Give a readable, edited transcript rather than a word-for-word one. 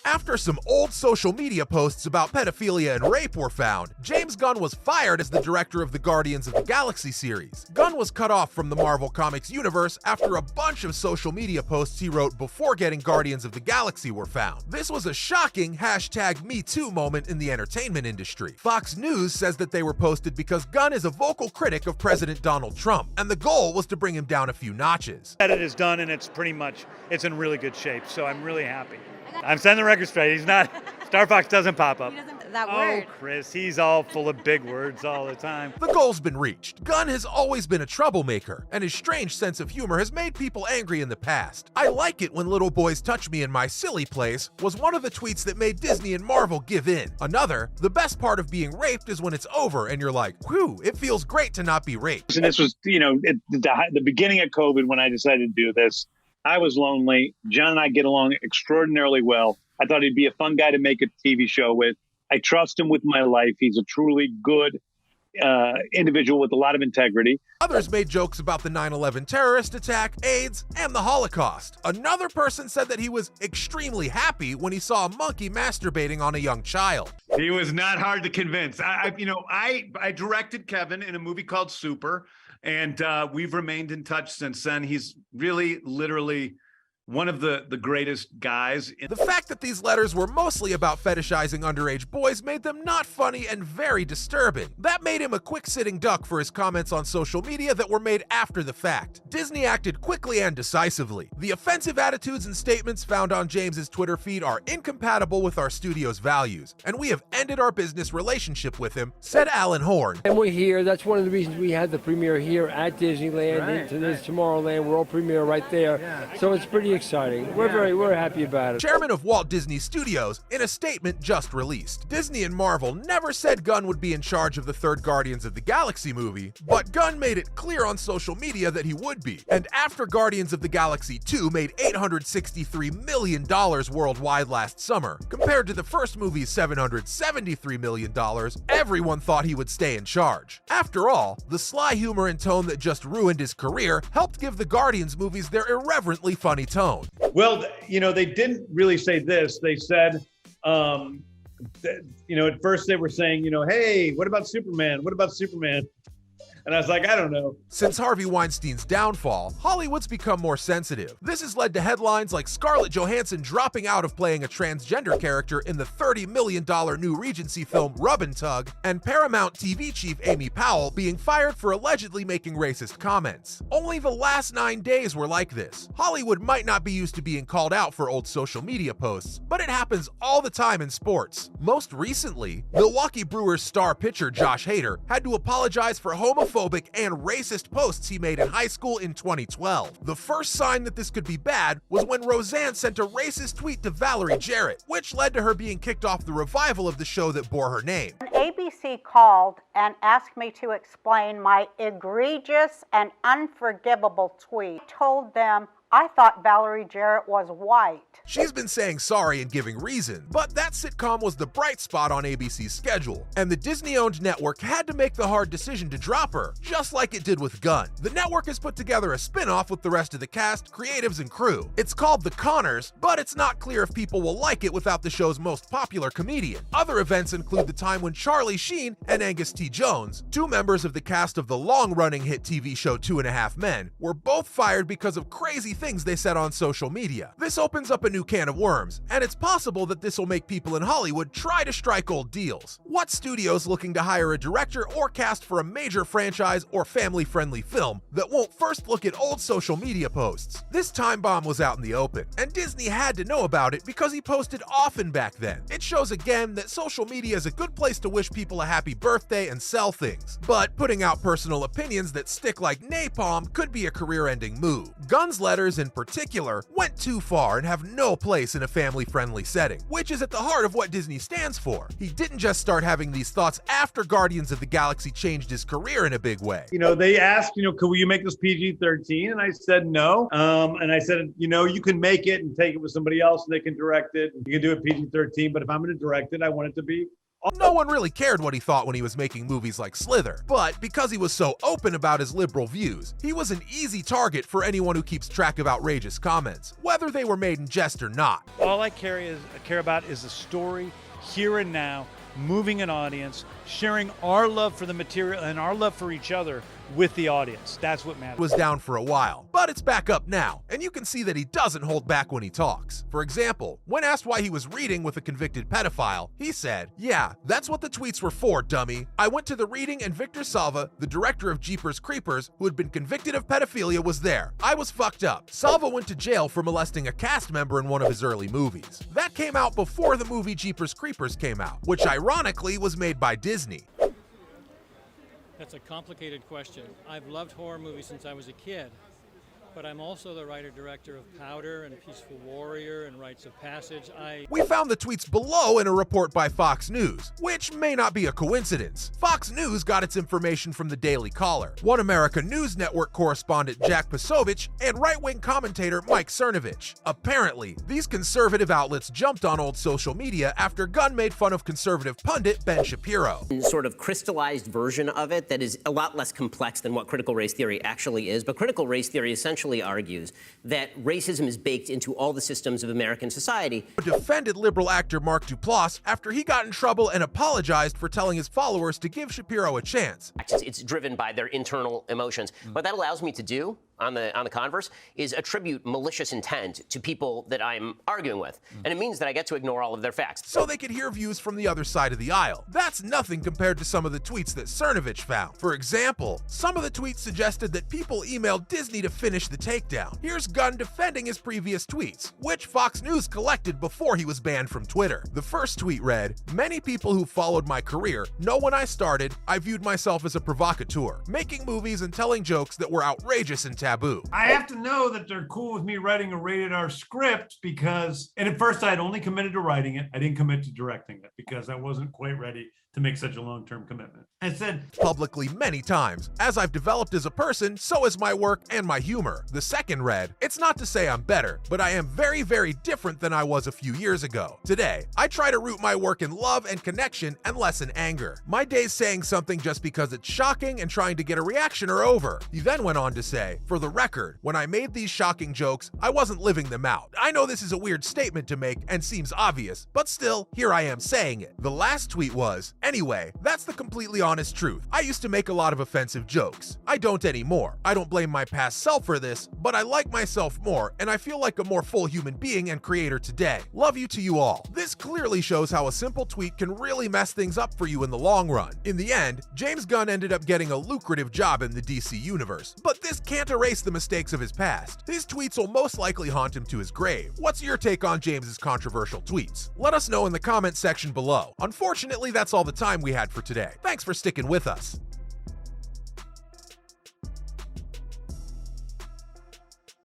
After some old social media posts about pedophilia and rape were found, James Gunn was fired as the director of the Guardians of the Galaxy series. Gunn was cut off from the Marvel Comics universe after a bunch of social media posts he wrote before getting Guardians of the Galaxy were found. This was a shocking #MeToo moment in the entertainment industry. Fox News says that they were posted because Gunn is a vocal critic of President Donald Trump, and the goal was to bring him down a few notches. Edit is done, and it's in really good shape, so I'm really happy. I'm setting the record straight. He's not, Star Fox doesn't pop up. That word. Oh, Chris, he's all full of big words all the time. The goal's been reached. Gunn has always been a troublemaker, and his strange sense of humor has made people angry in the past. "I like it when little boys touch me in my silly place" was one of the tweets that made Disney and Marvel give in. Another, "The best part of being raped is when it's over and you're like, whew, it feels great to not be raped." And this was, at the beginning of COVID when I decided to do this. I was lonely. John and I get along extraordinarily well. I thought he'd be a fun guy to make a TV show with. I trust him with my life. He's a truly good individual with a lot of integrity. Others made jokes about the 9/11 terrorist attack, AIDS, and the Holocaust. Another person said that he was extremely happy when he saw a monkey masturbating on a young child. He was not hard to convince. I directed Kevin in a movie called Super, and we've remained in touch since then. He's really, literally one of the greatest guys. The fact that these letters were mostly about fetishizing underage boys made them not funny and very disturbing. That made him a quick sitting duck for his comments on social media that were made after the fact. Disney acted quickly and decisively. The offensive attitudes and statements found on James's Twitter feed are incompatible with our studio's values, and we have ended our business relationship with him, said Alan Horn. And we're here. That's one of the reasons we had the premiere here at Disneyland. Into this Tomorrowland World premiere right there. Yeah. So it's pretty exciting. We're happy about it. Chairman of Walt Disney Studios, in a statement just released, Disney and Marvel never said Gunn would be in charge of the third Guardians of the Galaxy movie, but Gunn made it clear on social media that he would be. And after Guardians of the Galaxy 2 made $863 million worldwide last summer, compared to the first movie's $773 million, everyone thought he would stay in charge. After all, the sly humor and tone that just ruined his career helped give the Guardians movies their irreverently funny tone. Well, they didn't really say this. They said, at first they were saying, hey, what about Superman? What about Superman? And I was like, I don't know. Since Harvey Weinstein's downfall, Hollywood's become more sensitive. This has led to headlines like Scarlett Johansson dropping out of playing a transgender character in the $30 million new Regency film Rub and Tug, and Paramount TV chief Amy Powell being fired for allegedly making racist comments. Only the last 9 days were like this. Hollywood might not be used to being called out for old social media posts, but it happens all the time in sports. Most recently, Milwaukee Brewers star pitcher Josh Hader had to apologize for homophobic and racist posts he made in high school in 2012. The first sign that this could be bad was when Roseanne sent a racist tweet to Valerie Jarrett, which led to her being kicked off the revival of the show that bore her name. ABC called and asked me to explain my egregious and unforgivable tweet. I told them I thought Valerie Jarrett was white. She's been saying sorry and giving reason, but that sitcom was the bright spot on ABC's schedule, and the Disney-owned network had to make the hard decision to drop her, just like it did with Gunn. The network has put together a spin-off with the rest of the cast, creatives, and crew. It's called The Conners, but it's not clear if people will like it without the show's most popular comedian. Other events include the time when Charlie Sheen and Angus T. Jones, two members of the cast of the long-running hit TV show 2.5 Men, were both fired because of crazy things they said on social media. This opens up a new can of worms, and it's possible that this will make people in Hollywood try to strike old deals. What studio's looking to hire a director or cast for a major franchise or family-friendly film that won't first look at old social media posts? This time bomb was out in the open, and Disney had to know about it because he posted often back then. It shows again that social media is a good place to wish people a happy birthday and sell things, but putting out personal opinions that stick like napalm could be a career-ending move. Gunn's letters in particular went too far and have no place in a family-friendly setting, which is at the heart of what Disney stands for. He didn't just start having these thoughts after Guardians of the Galaxy changed his career in a big way. They asked, could you make this PG-13? And I said no. And I said, you can make it and take it with somebody else and they can direct it. You can do it PG-13, but if I'm going to direct it, I want it to be No one really cared what he thought when he was making movies like Slither, but because he was so open about his liberal views, he was an easy target for anyone who keeps track of outrageous comments, whether they were made in jest or not. All I care about is the story, here and now, moving an audience, sharing our love for the material and our love for each other with the audience. That's what matters. Was down for a while, but it's back up now, and you can see that he doesn't hold back when he talks. For example, when asked why he was reading with a convicted pedophile, he said, "Yeah, that's what the tweets were for, dummy. I went to the reading and Victor Salva, the director of Jeepers Creepers, who had been convicted of pedophilia, was there. I was fucked up." Salva went to jail for molesting a cast member in one of his early movies. That came out before the movie Jeepers Creepers came out, which ironically was made by Disney. That's a complicated question. I've loved horror movies since I was a kid, but I'm also the writer-director of Powder and Peaceful Warrior and Rites of Passage. We found the tweets below in a report by Fox News, which may not be a coincidence. Fox News got its information from the Daily Caller, One America News Network correspondent Jack Pasovich, and right-wing commentator Mike Cernovich. Apparently, these conservative outlets jumped on old social media after Gunn made fun of conservative pundit Ben Shapiro. Sort of crystallized version of it that is a lot less complex than what critical race theory actually is, but critical race theory essentially argues that racism is baked into all the systems of American society. Defended liberal actor Mark Duplass after he got in trouble and apologized for telling his followers to give Shapiro a chance. It's driven by their internal emotions. What that allows me to do, on the converse, is attribute malicious intent to people that I'm arguing with. And it means that I get to ignore all of their facts. So they could hear views from the other side of the aisle. That's nothing compared to some of the tweets that Cernovich found. For example, some of the tweets suggested that people emailed Disney to finish the takedown. Here's Gunn defending his previous tweets, which Fox News collected before he was banned from Twitter. The first tweet read, "Many people who followed my career know when I started, I viewed myself as a provocateur, making movies and telling jokes that were outrageous and taboo. I have to know that they're cool with me writing a rated R script because, and at first I had only committed to writing it. I didn't commit to directing it because I wasn't quite ready to make such a long-term commitment. I said publicly many times, as I've developed as a person, so is my work and my humor." The second read, "It's not to say I'm better, but I am very, very different than I was a few years ago. Today, I try to root my work in love and connection and less in anger. My days saying something just because it's shocking and trying to get a reaction are over." He then went on to say, "For the record, when I made these shocking jokes, I wasn't living them out. I know this is a weird statement to make and seems obvious, but still, here I am saying it." The last tweet was, "Anyway, that's the completely honest truth. I used to make a lot of offensive jokes. I don't anymore. I don't blame my past self for this, but I like myself more, and I feel like a more full human being and creator today. Love you to you all." This clearly shows how a simple tweet can really mess things up for you in the long run. In the end, James Gunn ended up getting a lucrative job in the DC universe, but this can't erase the mistakes of his past. His tweets will most likely haunt him to his grave. What's your take on James's controversial tweets? Let us know in the comment section below. Unfortunately, that's all the time we had for today. Thanks for sticking with us.